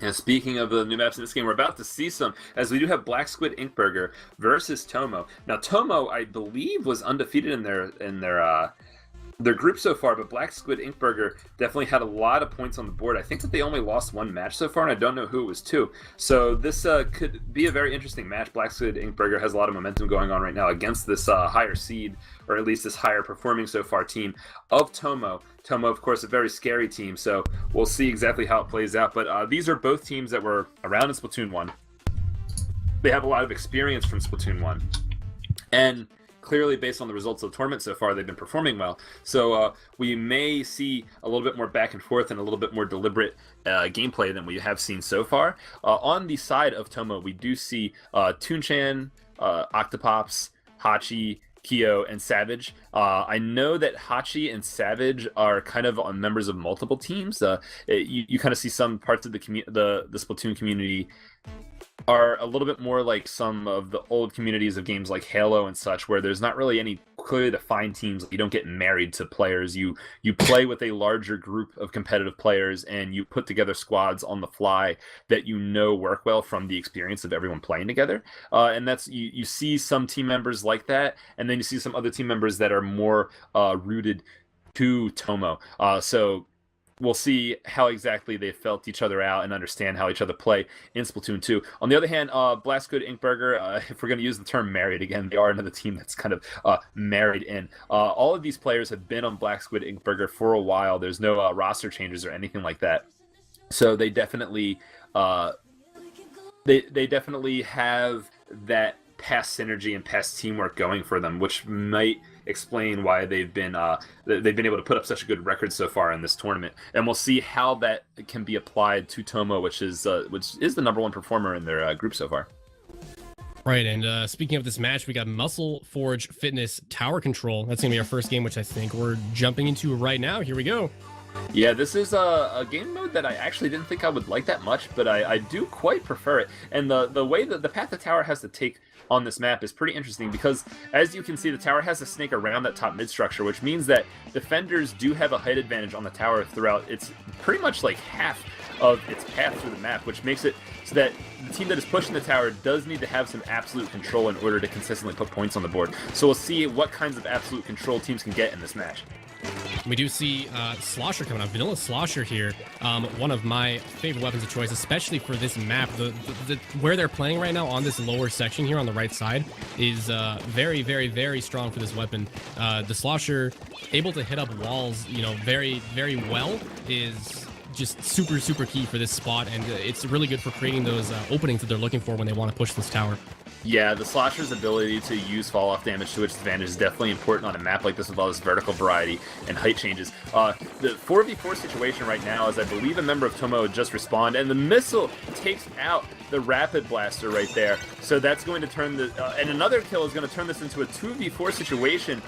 And speaking of the new maps in this game, we're about to see some, as we do have Black Squid Inkburger versus Tomo. Now, Tomo, I believe, was undefeated in their group so far, but Black Squid Inkburger definitely had a lot of points on the board. I think that they only lost one match so far, and I don't know who it was to. So this could be a very interesting match. Black Squid Inkburger has a lot of momentum going on right now against this higher seed, or at least this higher performing so far team of Tomo. Tomo, of course, a very scary team, so we'll see exactly how it plays out. But these are both teams that were around in Splatoon 1. They have a lot of experience from Splatoon 1. And clearly, based on the results of the tournament so far, they've been performing well. So we may see a little bit more back and forth and a little bit more deliberate gameplay than we have seen so far. On the side of Tomo, we do see Toon-chan, Octopops, Hachi, Kyo, and Savage. I know that Hachi and Savage are kind of members of multiple teams. You kind of see some parts of the Splatoon community are a little bit more like some of the old communities of games like Halo and such, where there's not really any clearly defined teams. You don't get married to players. You play with a larger group of competitive players, and you put together squads on the fly that you know work well from the experience of everyone playing together. And that's you see some team members like that, and then you see some other team members that are more rooted to Tomo. So we'll see how exactly they felt each other out and understand how each other play in Splatoon 2. On the other hand, Black Squid Inkburger, if we're going to use the term married again, they are another team that's kind of married in. All of these players have been on Black Squid Inkburger for a while. There's no roster changes or anything like that. So they definitely they definitely have that past synergy and past teamwork going for them, which might explain why they've been able to put up such a good record so far in this tournament. And we'll see how that can be applied to Tomo, which is the #1 performer in their group so far. Right, and speaking of this match, we got Muscle Forge Fitness Tower Control. That's going to be our first game, which I think we're jumping into right now. Here we go. Yeah, this is a game mode that I actually didn't think I would like that much, but I do quite prefer it. And the way that the path the tower has to take on this map is pretty interesting, because as you can see, the tower has to snake around that top mid structure, which means that defenders do have a height advantage on the tower throughout its pretty much like half of its path through the map, which makes it so that the team that is pushing the tower does need to have some absolute control in order to consistently put points on the board. So we'll see what kinds of absolute control teams can get in this match. We do see Slosher coming up. Vanilla Slosher here, one of my favorite weapons of choice, especially for this map. Where they're playing right now on this lower section here on the right side is very, very, very strong for this weapon. The Slosher, able to hit up walls, very, very well, is just super, super key for this spot, and it's really good for creating those openings that they're looking for when they want to push this tower. Yeah, the Slosher's ability to use fall-off damage to its advantage is definitely important on a map like this with all this vertical variety and height changes. The 4v4 situation right now is I believe a member of Tomo just respawned, and the missile takes out the Rapid Blaster right there. So that's going to turn and another kill is going to turn this into a 2v4 situation.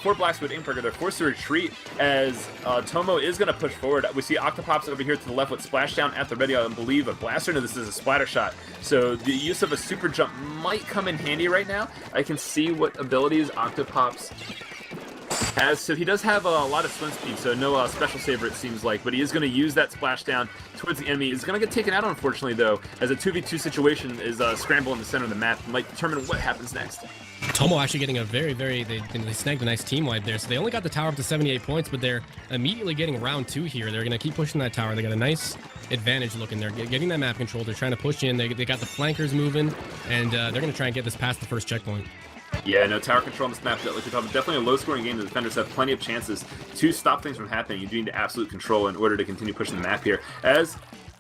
For Black Squid Inkburger, they're forced to retreat as Tomo is going to push forward. We see Octopops over here to the left with Splashdown at the ready, I believe, a Blaster. No, this is a splatter shot. So the use of a super jump might come in handy right now. I can see what abilities Octopops has. So he does have a lot of swim speed, so no special saver it seems like, but he is going to use that Splashdown towards the enemy. He's going to get taken out, unfortunately, though, as a 2v2 situation is scramble in the center of the map and might determine what happens next. Tomo actually getting a very, they snagged a nice team wipe there. So they only got the tower up to 78 points, but they're immediately getting round 2 here. They're going to keep pushing that tower. They got a nice advantage looking. They're getting that map control. They're trying to push in. They got the flankers moving, and they're going to try and get this past the first checkpoint. Yeah, no, tower control on this map, like we talked, definitely a low-scoring game. The defenders have plenty of chances to stop things from happening. You do need absolute control in order to continue pushing the map here. As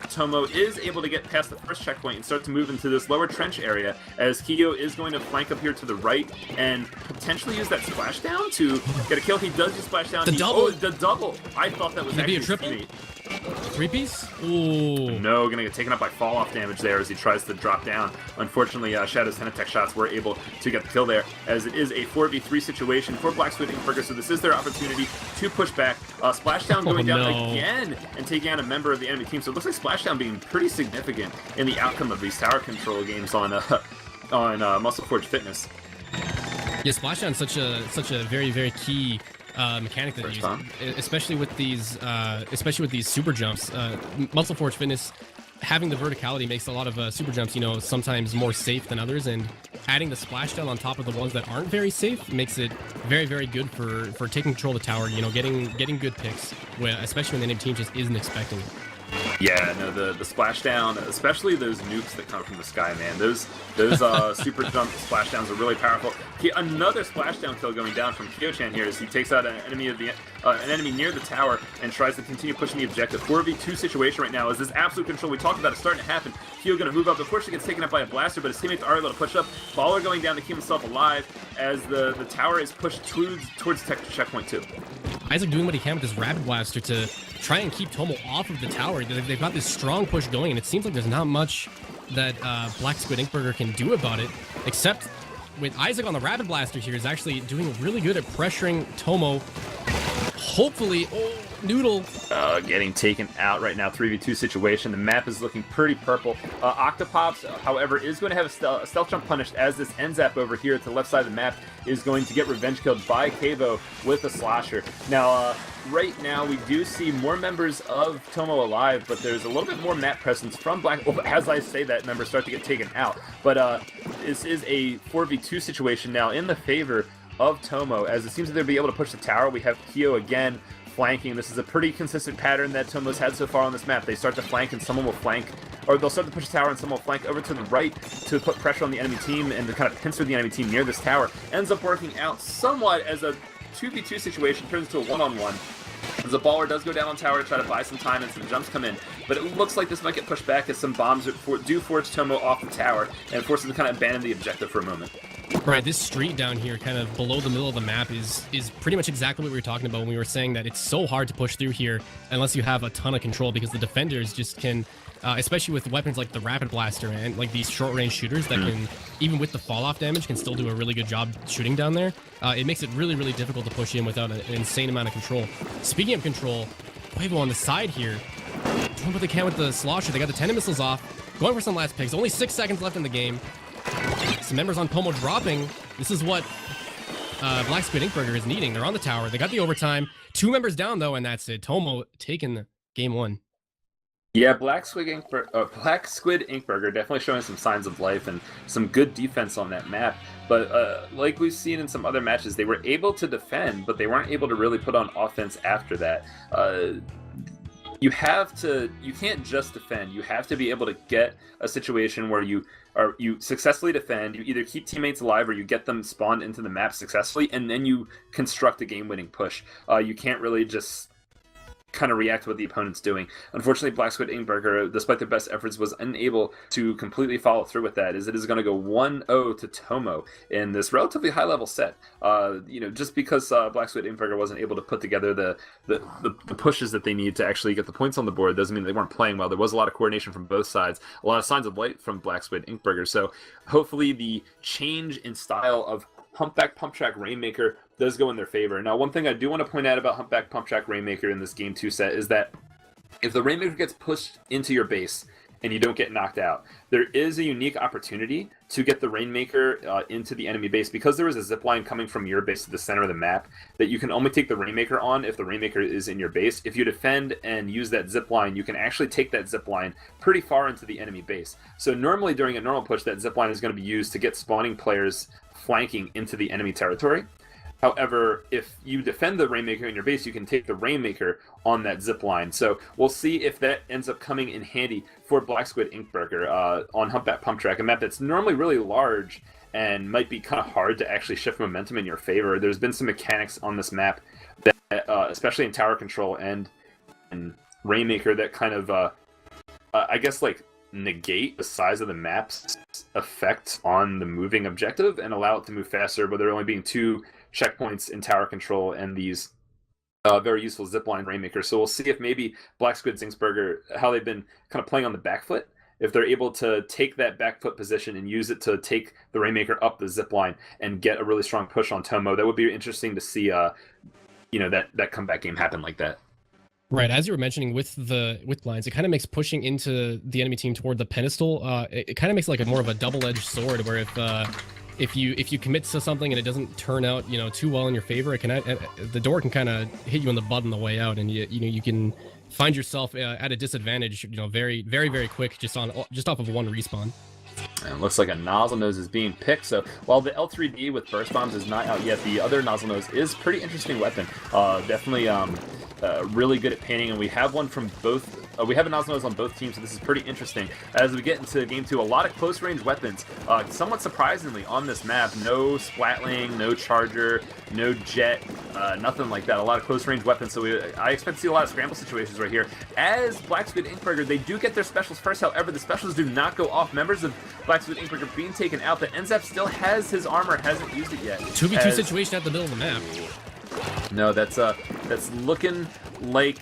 Tomo is able to get past the first checkpoint and start to move into this lower trench area, as Kyo is going to flank up here to the right and potentially use that splashdown to get a kill. He does use splashdown. The double! Oh, the double! I thought that was actually a triple. teammate. 3-piece? Ooh. No, gonna get taken up by fall-off damage there as he tries to drop down. Unfortunately, Shadow's Tenatech shots were able to get the kill there, as it is a 4v3 situation for Black Squid Inkburger, so this is their opportunity to push back. Splashdown going down again and taking out a member of the enemy team. So it looks like Splashdown being pretty significant in the outcome of these tower control games on Muscle Forge Fitness. Yeah, Splashdown is such a very, very key mechanic that they use, especially with these super jumps. Muscle Forge Fitness having the verticality makes a lot of super jumps, you know, sometimes more safe than others, and adding the splashdown on top of the ones that aren't very safe makes it very, very good for taking control of the tower, you know, getting good picks, especially when the enemy team just isn't expecting it. Yeah, no, the splashdown, especially those nukes that come from the sky, man. Those super jump splashdowns are really powerful. Another splashdown kill going down from Kyo-chan here as he takes out an enemy near the tower and tries to continue pushing the objective. 4v2 situation right now is this absolute control we talked about is starting to happen. Kyo going to move up. Of course, he gets taken up by a blaster, but his teammates are able to push up. Baller going down to keep himself alive as the tower is pushed towards checkpoint 2. Isaac doing what he can with his rapid blaster to try and keep Tomo off of the tower. They've got this strong push going, and it seems like there's not much that Black Squid Inkburger can do about it, except with Isaac on the rapid blaster here is actually doing really good at pressuring Tomo. Hopefully, oh, Noodle. Getting taken out right now, 3v2 situation. The map is looking pretty purple. Octopops, however, is going to have a stealth jump punished as this Enzap over here at the left side of the map is going to get revenge killed by Kavo with a slosher. Now, right now, we do see more members of Tomo alive, but there's a little bit more map presence from Black. Oh, as I say that, members start to get taken out. But this is a 4v2 situation now in the favor of Tomo, as it seems that they'll be able to push the tower. We have Kyo again flanking. This is a pretty consistent pattern that Tomo's had so far on this map. They start to flank and someone will flank, or they'll start to push the tower and someone will flank over to the right to put pressure on the enemy team and to kind of pincer the enemy team near this tower. Ends up working out somewhat as a 2v2 situation turns into a one-on-one. As the baller does go down on tower to try to buy some time and some jumps come in, but it looks like this might get pushed back as some bombs do force Tomo off the tower and force him to kind of abandon the objective for a moment. Right, this street down here, kind of below the middle of the map, is pretty much exactly what we were talking about when we were saying that it's so hard to push through here unless you have a ton of control, because the defenders just can, especially with weapons like the rapid blaster and like these short-range shooters that can, even with the fall-off damage, can still do a really good job shooting down there. It makes it really, really difficult to push in without an insane amount of control. Speaking of control, Quavo on the side here, doing what they can with the slosher. They got the 10 missiles off, going for some last picks. Only 6 seconds left in the game. Some members on Tomo dropping. This is what Black Squid Inkburger is needing. They're on the tower. They got the overtime. 2 members down, though, and that's it. Tomo taking game 1. Yeah, Black Squid Inkburger definitely showing some signs of life and some good defense on that map. But like we've seen in some other matches, they were able to defend, but they weren't able to really put on offense after that. You can't just defend. You have to be able to get a situation where you successfully defend, you either keep teammates alive or you get them spawned into the map successfully, and then you construct a game-winning push. You can't really just kind of react to what the opponent's doing. Unfortunately, Black Squid Inkburger, despite their best efforts, was unable to completely follow through with that, as it is going to go 1-0 to Tomo in this relatively high-level set. Just because Black Squid Inkburger wasn't able to put together the pushes that they need to actually get the points on the board doesn't mean they weren't playing well. There was a lot of coordination from both sides, a lot of signs of light from Black Squid Inkburger. So hopefully the change in style of Humpback Pump Track Rainmaker does go in their favor. Now, one thing I do want to point out about Humpback Pump Track Rainmaker in this Game 2 set is that if the Rainmaker gets pushed into your base and you don't get knocked out, there is a unique opportunity to get the Rainmaker into the enemy base, because there is a zipline coming from your base to the center of the map that you can only take the Rainmaker on if the Rainmaker is in your base. If you defend and use that zipline, you can actually take that zipline pretty far into the enemy base. So normally during a normal push, that zipline is going to be used to get spawning players flanking into the enemy territory. However, if you defend the Rainmaker in your base, you can take the Rainmaker on that zip line. So we'll see if that ends up coming in handy for Black Squid Inkburger on Humpback Pump Track, a map that's normally really large and might be kind of hard to actually shift momentum in your favor. There's been some mechanics on this map, that, especially in tower control and Rainmaker, that kind of, negate the size of the map's effect on the moving objective and allow it to move faster, but there only being 2 checkpoints in tower control and these very useful zipline Rainmaker. So we'll see if maybe Black Squid Inkburger, how they've been kind of playing on the back foot, if they're able to take that back foot position and use it to take the Rainmaker up the zipline and get a really strong push on Tomo. That would be interesting to see that comeback game happen like that. Right, as you were mentioning with blinds, it kind of makes pushing into the enemy team toward the pedestal. It kind of makes like a more of a double-edged sword, where if you commit to something and it doesn't turn out too well in your favor, the door can kind of hit you in the butt on the way out, and you can find yourself at a disadvantage, you know, very, very, very quick, just off of one respawn. And it looks like a Nozzle Nose is being picked, so while the L3D with Burst Bombs is not out yet, the other Nozzle Nose is pretty interesting weapon. Definitely really good at painting, and we have one from both. We have a Nozzle Nose on both teams, so this is pretty interesting. As we get into Game 2, a lot of close-range weapons. Somewhat surprisingly on this map, no Splatling, no Charger, no Jet, nothing like that. A lot of close-range weapons, so I expect to see a lot of scramble situations right here. As Black Squid Inkburger, they do get their specials first, however, the specials do not go off. Members of Black Squid Inkburger being taken out, but NZAP still has his armor, hasn't used it yet. 2v2 situation at the middle of the map. No, that's looking like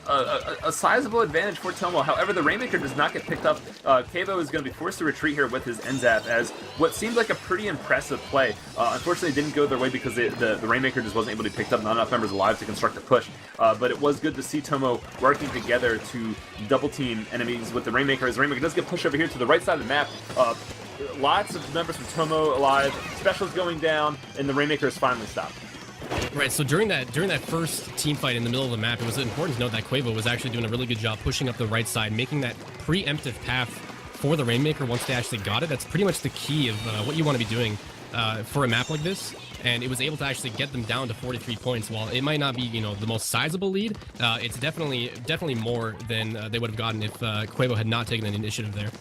a sizable advantage for TOMO. However, the Rainmaker does not get picked up. Kavo is going to be forced to retreat here with his NZAP as what seemed like a pretty impressive play. Unfortunately, it didn't go their way because the Rainmaker just wasn't able to be picked up. Not enough members alive to construct a push. But it was good to see TOMO working together to double team enemies with the Rainmaker. As the Rainmaker does get pushed over here to the right side of the map. Lots of members from TOMO alive, specials going down, and the Rainmaker is finally stopped. Right, so during that first team fight in the middle of the map, it was important to note that Quavo was actually doing a really good job pushing up the right side, making that preemptive path for the Rainmaker once they actually got it. That's pretty much the key of what you want to be doing for a map like this. And it was able to actually get them down to 43 points. While it might not be, you know, the most sizable lead, it's definitely more than they would have gotten if Quavo had not taken an initiative there.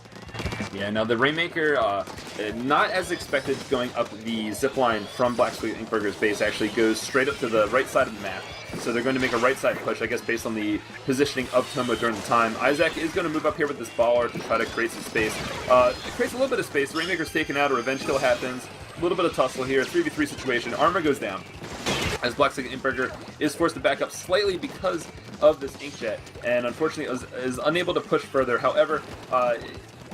Yeah, now the Rainmaker, not as expected, going up the zip line from Black Squid Inkburger's base, actually goes straight up to the right side of the map. So they're going to make a right side push, I guess, based on the positioning of TOMO during the time. Isaac is going to move up here with this baller to try to create some space. It creates a little bit of space. The Rainmaker's taken out, a revenge kill happens. A little bit of tussle here, 3v3 situation. Armor goes down as Black Squid Inkburger is forced to back up slightly because of this Inkjet, and unfortunately is unable to push further. However,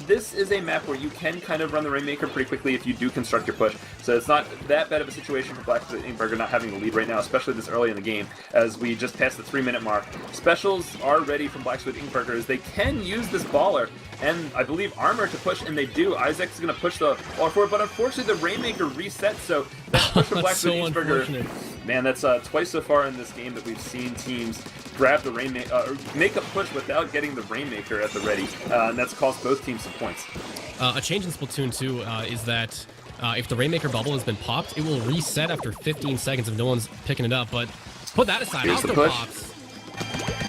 this is a map where you can kind of run the Rainmaker pretty quickly if you do construct your push, so it's not that bad of a situation for Black Squid Inkburger not having the lead right now, especially this early in the game, as we just passed the 3-minute mark. Specials are ready from Black Squid Inkburger as they can use this baller and I believe armor to push, and they do. Isaac's going to push the ball forward, but unfortunately the Rainmaker resets, so that push from Black Squid Inkburger, man, that's twice so far in this game that we've seen teams grab the Rainmaker, make a push without getting the Rainmaker at the ready, and that's cost both teams some points. A change in Splatoon 2 is that if the Rainmaker bubble has been popped, it will reset after 15 seconds if no one's picking it up, but put that aside, Here's after the push. pops,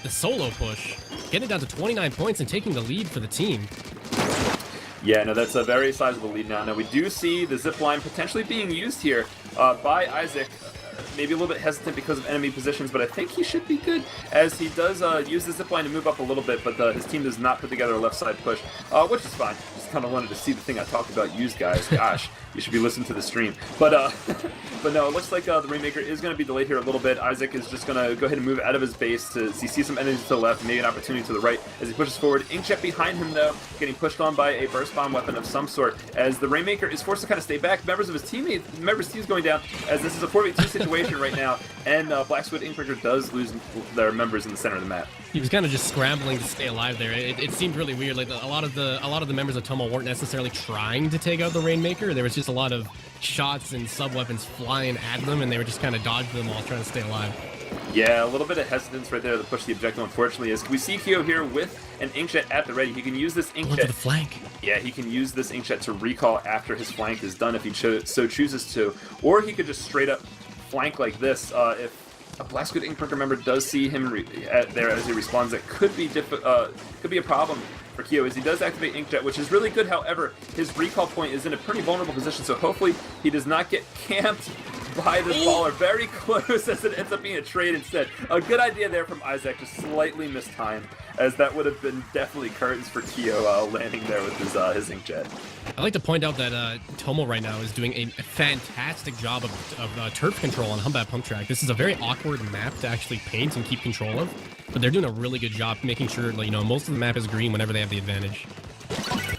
the solo push, getting it down to 29 points and taking the lead for the team. Yeah, no, that's a very sizable lead now. Now, we do see the zip line potentially being used here by Isaac. Maybe a little bit hesitant because of enemy positions, but I think he should be good, as he does use the zipline to move up a little bit, but his team does not put together a left side push, which is fine. Just kind of wanted to see the thing I talked about used, guys. Gosh, you should be listening to the stream. But but no, it looks like the Rainmaker is going to be delayed here a little bit. Isaac is just going to go ahead and move out of his base to see some enemies to the left, maybe an opportunity to the right as he pushes forward. Inkjet behind him, though, getting pushed on by a burst bomb weapon of some sort, as the Rainmaker is forced to kind of stay back. Members of his team's going down, as this is a 4v2 situation right now, and Black Squid Inkburger does lose their members in the center of the map. He was kind of just scrambling to stay alive there. It seemed really weird. Like a lot of the members of TOMO weren't necessarily trying to take out the Rainmaker. There was just a lot of shots and sub weapons flying at them, and they were just kind of dodging them while trying to stay alive. Yeah, a little bit of hesitance right there to push the objective, unfortunately, as we see Kyo here with an Inkjet at the ready. He can use this Inkjet. To the flank. Yeah, he can use this Inkjet to recall after his flank is done if he so chooses to, or he could just straight up flank like this. If a Black Squid Inkburger member does see him there as he respawns, that could be a problem for Kyo, as he does activate Inkjet, which is really good. However, his recall point is in a pretty vulnerable position, so hopefully he does not get camped by this baller very close, as it ends up being a trade instead. A good idea there from Isaac, just slightly mistimed, as that would have been definitely curtains for Kyo landing there with his Inkjet. I'd like to point out that TOMO right now is doing a fantastic job of turf control on Humbat Pump Track. This is a very awkward map to actually paint and keep control of, but they're doing a really good job making sure, like, you know, most of the map is green whenever they have the advantage.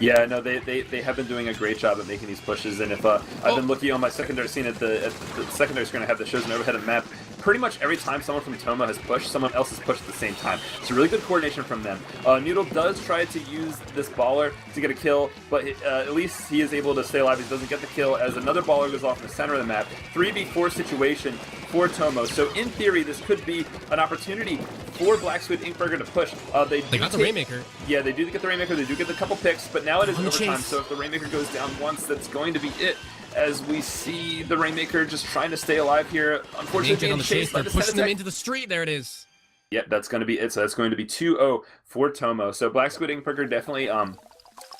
Yeah, no, they have been doing a great job at making these pushes, and if I've been looking on my secondary scene at the secondary screen I have that shows an overhead of the map, pretty much every time someone from Tomo has pushed, someone else has pushed at the same time. So really good coordination from them. Noodle does try to use this baller to get a kill, but at least he is able to stay alive. He doesn't get the kill as another baller goes off in the center of the map. 3v4 situation for Tomo. So in theory, this could be an opportunity for Black Squid Inkburger to push. They got the Rainmaker. Yeah, they do get the Rainmaker. They do get the couple picks, but now it is overtime. Chase. So if the Rainmaker goes down once, that's going to be it. As we see the Rainmaker just trying to stay alive here. Unfortunately, on the chase. They're pushing them into the street. There it is. Yep, that's going to be it. So that's going to be 2-0 for Tomo. So Black Squid Inkburger definitely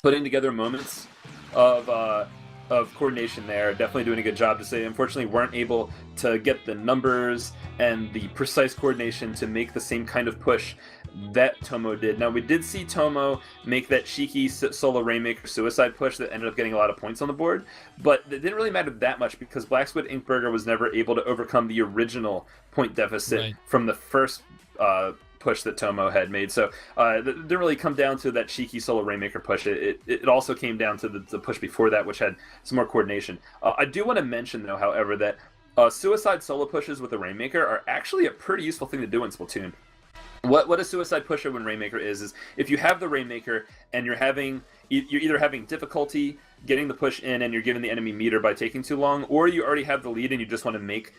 putting together moments of coordination there, definitely doing a good job to say. Unfortunately, weren't able to get the numbers and the precise coordination to make the same kind of push that Tomo did. Now, we did see Tomo make that cheeky solo Rainmaker suicide push that ended up getting a lot of points on the board, but it didn't really matter that much because Black Squid Inkburger was never able to overcome the original point deficit from the first push that Tomo had made. So it didn't really come down to that cheeky solo Rainmaker push. It also came down to the push before that, which had some more coordination. I do want to mention, though, however, that suicide solo pushes with the Rainmaker are actually a pretty useful thing to do in Splatoon. What a suicide pusher when Rainmaker is if you have the Rainmaker and you're either having difficulty getting the push in and you're giving the enemy meter by taking too long, or you already have the lead and you just want to make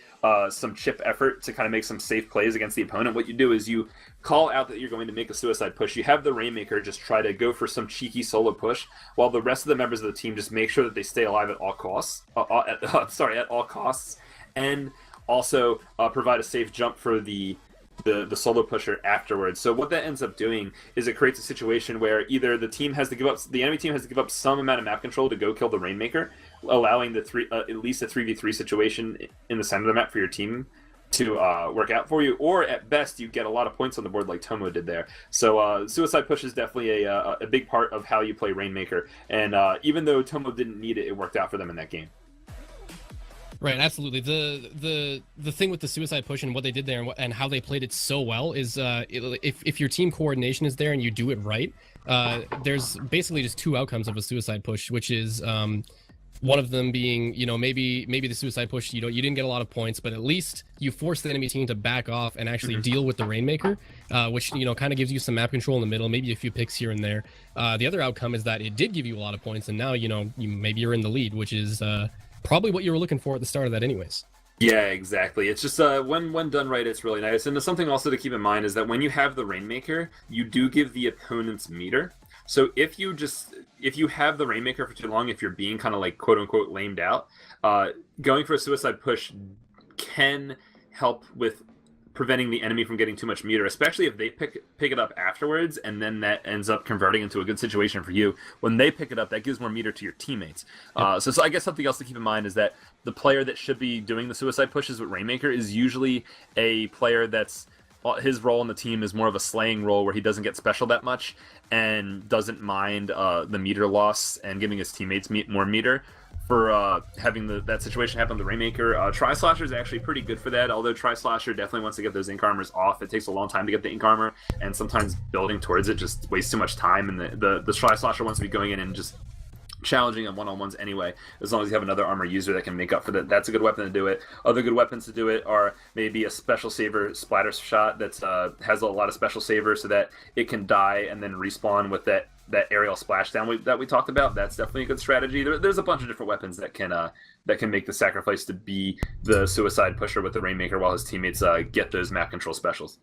some chip effort to kind of make some safe plays against the opponent, what you do is you call out that you're going to make a suicide push. You have the Rainmaker just try to go for some cheeky solo push, while the rest of the members of the team just make sure that they stay alive at all costs. At all costs, and also provide a safe jump for the solo pusher afterwards. So what that ends up doing is it creates a situation where either the enemy team has to give up some amount of map control to go kill the Rainmaker, allowing at least a 3v3 situation in the center of the map for your team to work out for you, or at best you get a lot of points on the board like Tomo did there. So suicide push is definitely a big part of how you play Rainmaker, and even though Tomo didn't need it, it worked out for them in that game. Right, absolutely. The thing with the suicide push and what they did there and how they played it so well is if your team coordination is there and you do it right, there's basically just two outcomes of a suicide push, which is one of them being, maybe the suicide push, you didn't get a lot of points, but at least you force the enemy team to back off and actually deal with the Rainmaker, which kind of gives you some map control in the middle, maybe a few picks here and there. The other outcome is that it did give you a lot of points, and now maybe you're in the lead, which is probably what you were looking for at the start of that anyways. Yeah, exactly. It's just when done right, it's really nice. And something also to keep in mind is that when you have the Rainmaker, you do give the opponent's meter. So if you have the Rainmaker for too long, if you're being kind of like quote unquote lamed out, going for a suicide push can help with preventing the enemy from getting too much meter, especially if they pick it up afterwards, and then that ends up converting into a good situation for you. When they pick it up, that gives more meter to your teammates. So I guess something else to keep in mind is that the player that should be doing the suicide pushes with Rainmaker is usually a player that's his role in the team is more of a slaying role where he doesn't get special that much and doesn't mind the meter loss and giving his teammates more meter. For having that situation happen to the Rainmaker. Tri-Slasher is actually pretty good for that, although Tri-Slasher definitely wants to get those ink armors off. It takes a long time to get the ink armor, and sometimes building towards it just wastes too much time, and the Tri-Slasher wants to be going in and just challenging on one-on-ones anyway, as long as you have another armor user that can make up for that. That's a good weapon to do it. Other good weapons to do it are maybe a special saver splatter shot that has a lot of special saver so that it can die and then respawn with that aerial splashdown that we talked about. That's definitely a good strategy. There's a bunch of different weapons that can make the sacrifice to be the suicide pusher with the Rainmaker while his teammates get those map control specials.